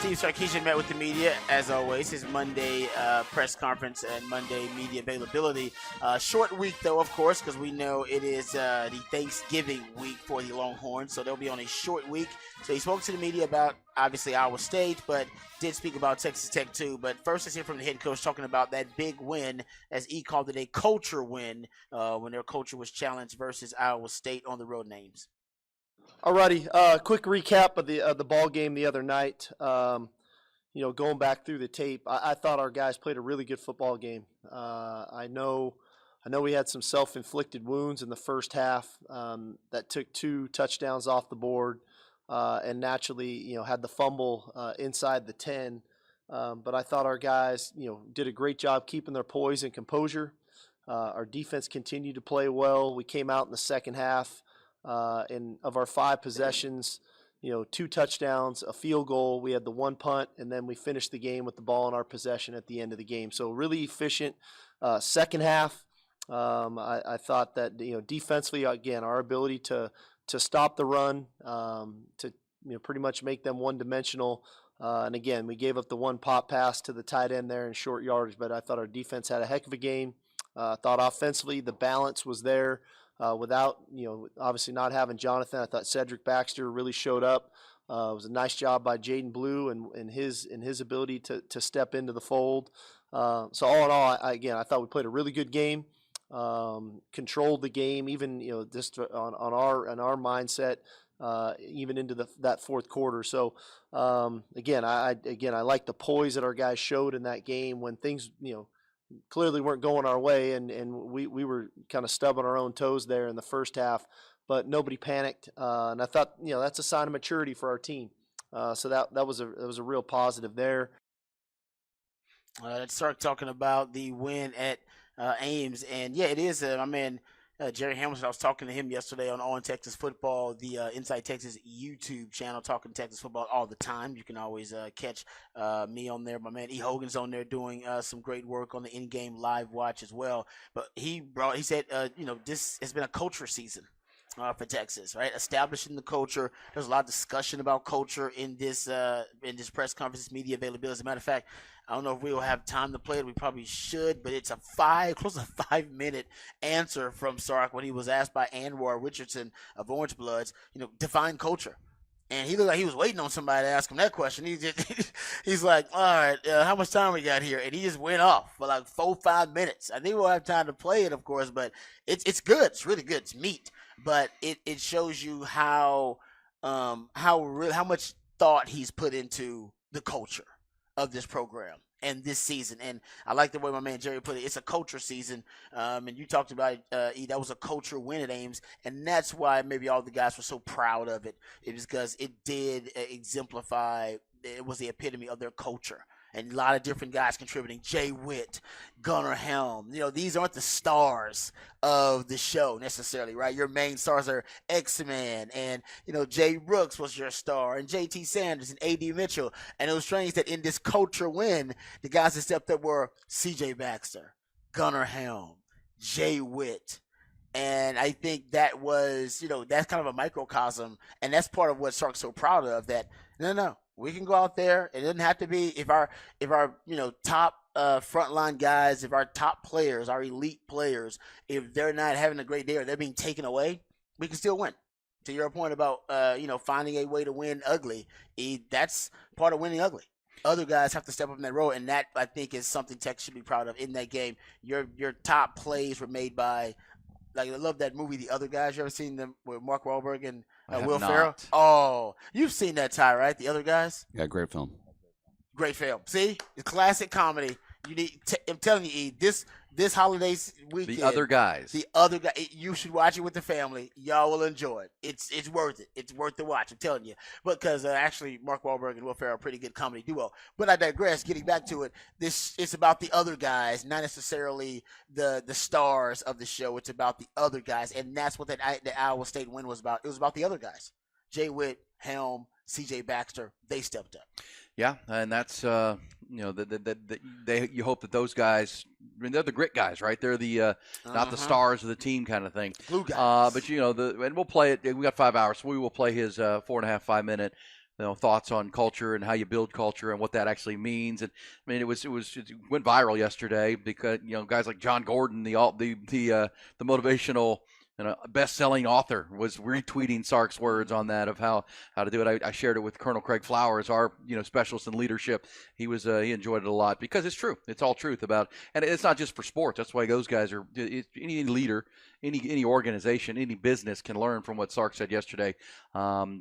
Steve Sarkisian met with the media, as always, his Monday press conference and Monday media availability. Short week, though, of course, because we know it is the Thanksgiving week for the Longhorns, so they'll be on a short week. So he spoke to the media about, obviously, Iowa State, but did speak about Texas Tech, too. But first, let's hear from the head coach talking about that big win, as he called it a culture win, when their culture was challenged versus Iowa State on the road names. Alrighty, quick recap of the ball game the other night. Going back through the tape, I thought our guys played a really good football game. I know we had some self-inflicted wounds in the first half that took 2 touchdowns off the board, and naturally, had the fumble inside the 10. But I thought our guys, did a great job keeping their poise and composure. Our defense continued to play well. We came out in the second half. And of our 5 possessions, 2 touchdowns, a field goal. We had the 1 punt, and then we finished the game with the ball in our possession at the end of the game. So really efficient second half. I thought that defensively, again, our ability to stop the run, to pretty much make them one-dimensional. And again, we gave up the 1 pop pass to the tight end there in short yardage, but I thought our defense had a heck of a game. I thought offensively the balance was there. Without, obviously not having Jonathan, I thought Cedric Baxter really showed up. It was a nice job by Jaden Blue and his ability to step into the fold. So all in all, I thought we played a really good game, controlled the game, even just on our mindset, even into that fourth quarter. So again, I like the poise that our guys showed in that game when things clearly weren't going our way, and we were kind of stubbing our own toes there in the first half, but nobody panicked, and I thought that's a sign of maturity for our team. So that was a real positive there. That's Sark talking about the win at Ames, and yeah, it is. My man Jerry Hamilton, I was talking to him yesterday on Texas Football, the Inside Texas YouTube channel, talking Texas football all the time. You can always catch me on there. My man E. Hogan's on there doing some great work on the in-game live watch as well. But he said, this has been a culture season for Texas, right? Establishing the culture. There's a lot of discussion about culture in this press conference, media availability. As a matter of fact, I don't know if we will have time to play it. We probably should, but it's close to 5-minute answer from Sark when he was asked by Anwar Richardson of Orange Bloods, define culture. And he looked like he was waiting on somebody to ask him that question. He's like, all right, how much time we got here? And he just went off for like 4-5 minutes. I think we'll have time to play it, of course, but it's good. It's really good. It's meat. But it shows you how much thought he's put into the culture of this program and this season. And I like the way my man Jerry put it. It's a culture season. And you talked about it, that was a culture win at Ames. And that's why maybe all the guys were so proud of it. It was because it did exemplify, it was the epitome of their culture. And a lot of different guys contributing. Jay Witt, Gunnar Helm. These aren't the stars of the show necessarily, right? Your main stars are X-Man and, Jay Brooks was your star and JT Sanders and A.D. Mitchell. And it was strange that in this culture win, the guys that stepped up were C.J. Baxter, Gunnar Helm, Jay Witt. And I think that was, that's kind of a microcosm. And that's part of what Sark's so proud of, that no. We can go out there. It doesn't have to be if our top frontline guys, if our top players, our elite players, if they're not having a great day or they're being taken away, we can still win. To your point about finding a way to win ugly, that's part of winning ugly. Other guys have to step up in that role, and that I think is something Texas should be proud of in that game. Your top plays were made by. I love that movie, The Other Guys. You ever seen them with Mark Wahlberg and Will Ferrell? Oh, you've seen that, Ty, right? The Other Guys? Yeah, great film. Great film. See? The classic comedy. I'm telling you, this holiday weekend. The Other Guys. The Other Guy. You should watch it with the family. Y'all will enjoy it. It's worth it. It's worth the watch. I'm telling you. Because actually, Mark Wahlberg and Will Ferrell are a pretty good comedy duo. But I digress. Getting back to it, it's about the other guys, not necessarily the stars of the show. It's about the other guys, and that's what the Iowa State win was about. It was about the other guys. Jay Witt, Helm, C.J. Baxter. They stepped up. Yeah, and that's you hope that those guys, they're the grit guys, right? They're the not the stars of the team kind of thing. Blue guys. But and we'll play it. We got 5 hours, so we will play his 4.5, 5 minute thoughts on culture and how you build culture and what that actually means. And I mean, it went viral yesterday because guys like John Gordon, the motivational best-selling author, was retweeting Sark's words on that of how to do it. I shared it with Colonel Craig Flowers, our specialist in leadership. He enjoyed it a lot because it's true. It's all truth about, and it's not just for sports. That's why those guys are any leader, any organization, any business can learn from what Sark said yesterday,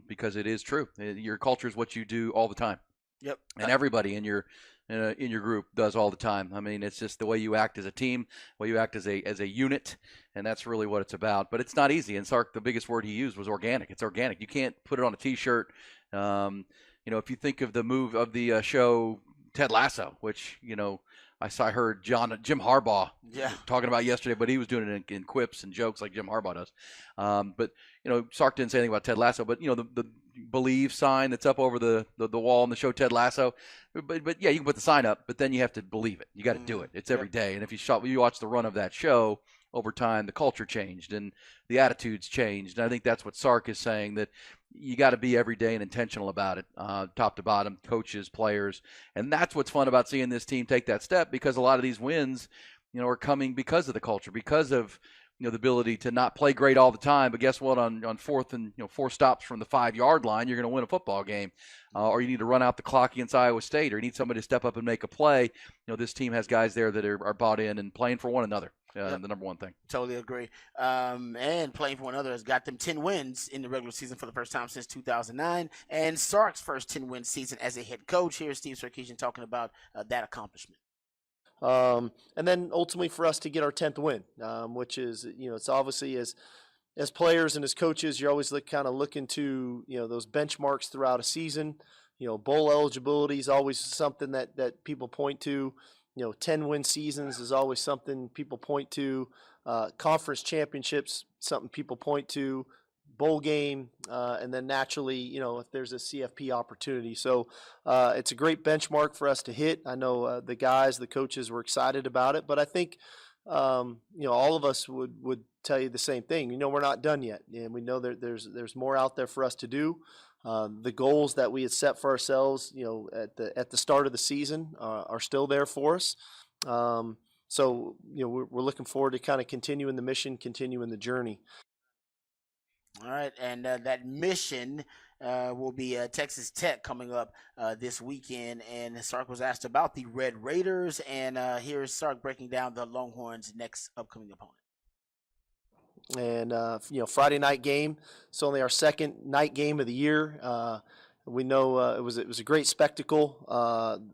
because it is true. Your culture is what you do all the time. Yep. And everybody in your group does all the time. I mean, it's just the way you act as a team, the way you act as a unit, and that's really what it's about. But it's not easy. And Sark, the biggest word he used was organic. It's organic. You can't put it on a T-shirt. If you think of the move of the show Ted Lasso, which I heard Jim Harbaugh talking about yesterday, but he was doing it in quips and jokes like Jim Harbaugh does. But Sark didn't say anything about Ted Lasso, but the believe sign that's up over the wall in the show Ted Lasso. But yeah, you can put the sign up, but then you have to believe it. You got to do it. It's every day. And if you watch the run of that show over time, the culture changed and the attitudes changed. And I think that's what Sark is saying, that you got to be every day and intentional about it, top to bottom, coaches, players. And that's what's fun about seeing this team take that step, because a lot of these wins, are coming because of the culture, because of the ability to not play great all the time, but guess what? On fourth and 4 stops from the 5-yard line, you're going to win a football game, or you need to run out the clock against Iowa State, or you need somebody to step up and make a play. This team has guys there that are bought in and playing for one another. The number one thing. Totally agree. And playing for one another has got them 10 wins in the regular season for the first time since 2009, and Sark's first 10-win season as a head coach. Here's Steve Sarkisian talking about that accomplishment. And then ultimately for us to get our 10th win, which is, it's obviously as players and as coaches, you're always looking to, those benchmarks throughout a season. Bowl eligibility is always something that people point to. 10-win seasons is always something people point to. Conference championships, something people point to. Bowl game, and then naturally, if there's a CFP opportunity. So it's a great benchmark for us to hit. I know the coaches were excited about it, but I think, all of us would tell you the same thing. We're not done yet, and we know that there's more out there for us to do. The goals that we had set for ourselves, at the start of the season, are still there for us. So we're looking forward to kind of continuing the mission, continuing the journey. All right, and that mission will be Texas Tech coming up this weekend. And Sark was asked about the Red Raiders, and here's Sark breaking down the Longhorns' next upcoming opponent. And Friday night game. It's only our second night game of the year. We know it was a great spectacle,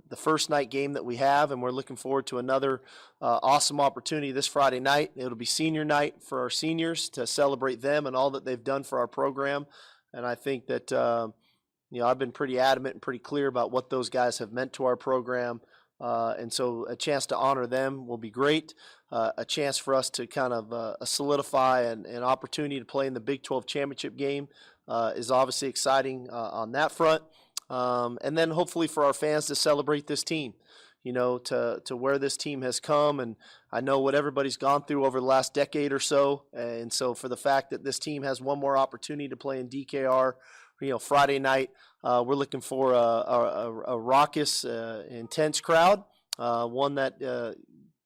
the first night game that we have, and we're looking forward to another awesome opportunity this Friday night. It'll be senior night for our seniors to celebrate them and all that they've done for our program. And I think that I've been pretty adamant and pretty clear about what those guys have meant to our program. And so a chance to honor them will be great. A chance for us to kind of solidify an opportunity to play in the Big 12 championship game is obviously exciting on that front. And then hopefully for our fans to celebrate this team, to where this team has come. And I know what everybody's gone through over the last decade or so. And so for the fact that this team has one more opportunity to play in DKR, Friday night, we're looking for a raucous, intense crowd, one that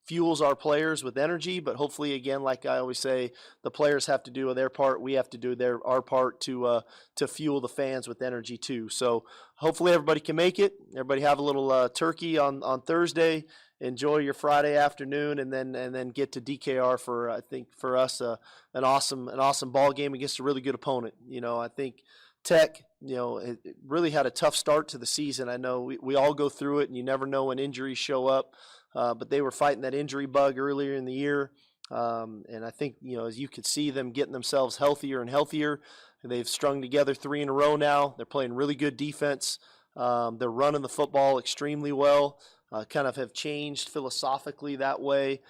fuels our players with energy. But hopefully, again, like I always say, the players have to do their part. We have to do our part to fuel the fans with energy too. So hopefully everybody can make it. Everybody have a little turkey on Thursday. Enjoy your Friday afternoon, and then get to DKR for, I think, for us an awesome ball game against a really good opponent. I think Tech, it really had a tough start to the season. I know we all go through it, and you never know when injuries show up. But they were fighting that injury bug earlier in the year. And I think, as you could see them getting themselves healthier and healthier, they've strung together 3 in a row now. They're playing really good defense. They're running the football extremely well, kind of have changed philosophically that way.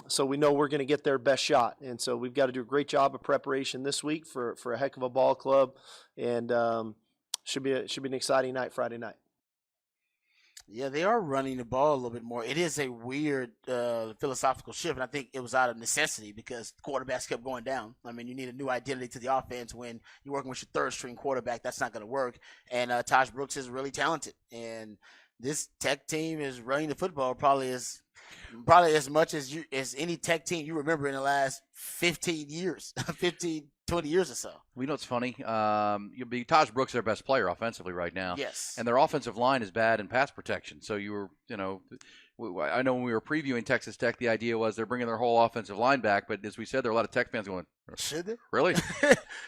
So we know we're going to get their best shot. And so we've got to do a great job of preparation this week for a heck of a ball club. And should be an exciting night Friday night. Yeah, they are running the ball a little bit more. It is a weird philosophical shift, and I think it was out of necessity because quarterbacks kept going down. I mean, you need a new identity to the offense when you're working with your third string quarterback. That's not going to work. And Taj Brooks is really talented, and this Tech team is running the football probably as much as any Tech team you remember in the last 15 years, 15, 20 years or so. You know what's funny? Taj Brooks is their best player offensively right now. Yes. And their offensive line is bad in pass protection. So I know when we were previewing Texas Tech, the idea was they're bringing their whole offensive line back. But as we said, there are a lot of Tech fans going, should they? Really?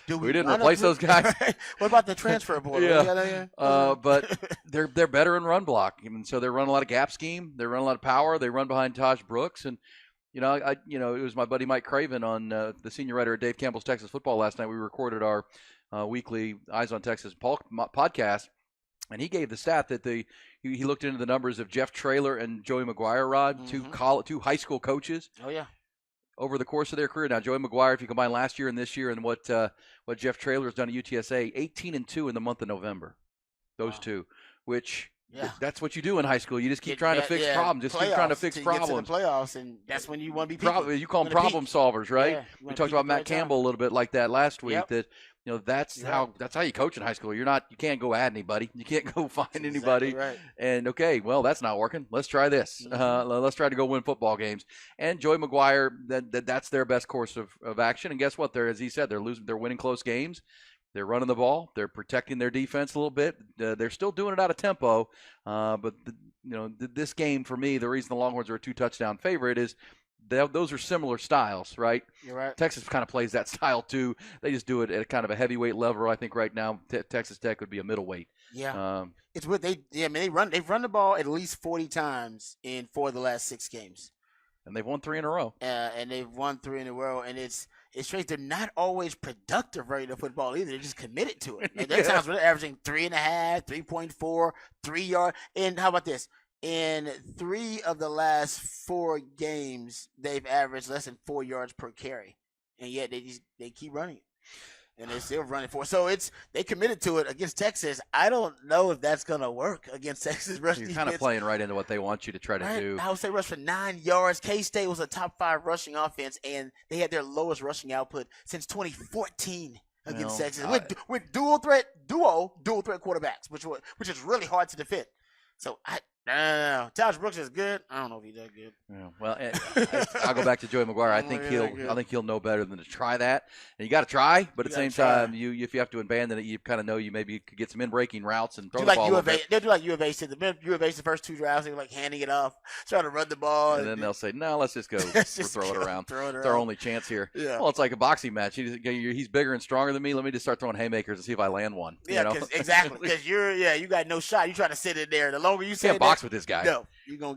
We didn't replace those guys? What about the transfer portal? Yeah. But they're better in run block. And so they're running a lot of gap scheme. They run a lot of power. They run behind Taj Brooks. And it was my buddy Mike Craven on the senior writer at Dave Campbell's Texas Football last night. We recorded our weekly Eyes on Texas podcast, and he gave the stat that he looked into the numbers of Jeff Traylor and Joey McGuire, Rod, two high school coaches. Oh yeah. Over the course of their career. Now, Joey McGuire, if you combine last year and this year, and what Jeff Traylor has done at UTSA, 18-2 in the month of November. Those two, which. Yeah. That's what you do in high school. You just keep trying to fix problems. Just keep trying to fix problems. Get to the playoffs, and that's when you want to be people. You call them problem solvers, right? Yeah, we talked about Matt Campbell a little bit like that last week. Yep. That that's how you coach in high school. You can't go at anybody. You can't go find anybody. Exactly right. And okay, well that's not working. Let's try this. Let's try to go win football games. And Joey McGuire, that's their best course of action. And guess what? As he said, they're winning close games. They're running the ball. They're protecting their defense a little bit. They're still doing it out of tempo. But this game, for me, the reason the Longhorns are a 2-touchdown favorite is those are similar styles, right? You're right. Texas kind of plays that style too. They just do it at a kind of a heavyweight level. I think right now Texas Tech would be a middleweight. Yeah. It's what they've run the ball at least 40 times in 4 of the last 6 games. And they've won 3 in a row. And they've won 3 in a row, and it's strange. They're not always productive running the football either. They're just committed to it. Like, there are times where they're averaging 3.5, 3.4, 3 yards. And how about this? In 3 of the last 4 games, they've averaged less than 4 yards per carry, and yet they keep running it. And they're still running for it. So they committed to it against Texas. I don't know if that's going to work against Texas rush defense. You're kind of playing right into what they want you to try to do. Ohio State rushed for 9 yards. K-State was a top 5 rushing offense, and they had their lowest rushing output since 2014 against Texas with dual threat quarterbacks, which is really hard to defend. So no. Taj Brooks is good. I don't know if he's that good. Yeah, well, I'll go back to Joey McGuire. I think he'll know better than to try that. And you got to try, but at the same time, if you have to abandon it, you kind of know you maybe could get some in-breaking routes and throw the ball. They'll do like U of A said. U of A's the first 2 drives, they're like handing it off, trying to run the ball, and then they'll say, "No, let's just go throw it around. It's our only chance here." Yeah. Well, it's like a boxing match. He's bigger and stronger than me. Let me just start throwing haymakers and see if I land one. Yeah, exactly. Because you got no shot. You're trying to sit in there. The longer you can't box with this guy. No.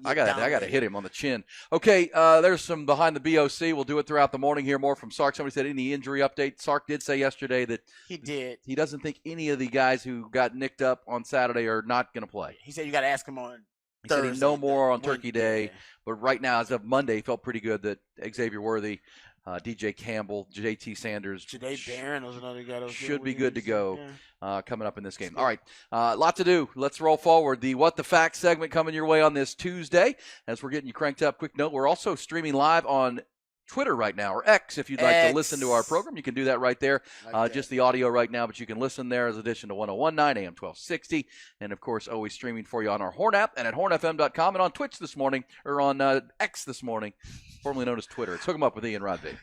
I got to hit him on the chin. Okay, there's some behind the BOC. We'll do it throughout the morning here. More from Sark. Somebody said any injury update. Sark did say yesterday that he doesn't think any of the guys who got nicked up on Saturday are not going to play. He said you got to ask him on Thursday. He said no more on Turkey Day. Yeah. But right now, as of Monday, he felt pretty good that Xavier Worthy, DJ Campbell, JT Sanders, Janae Barron was another guy that should be good to go coming up in this game. All right, lot to do. Let's roll forward. The What the Facts segment coming your way on this Tuesday as we're getting you cranked up. Quick note, we're also streaming live on Twitter right now, or X if you'd like to listen to our program. You can do that right there. Just the audio right now, but you can listen there as addition to 101.9 AM 1260. And, of course, always streaming for you on our Horn app and at hornfm.com and on Twitch this morning, or on X this morning, formerly known as Twitter. It's Hook 'em Up with Ian Rodby.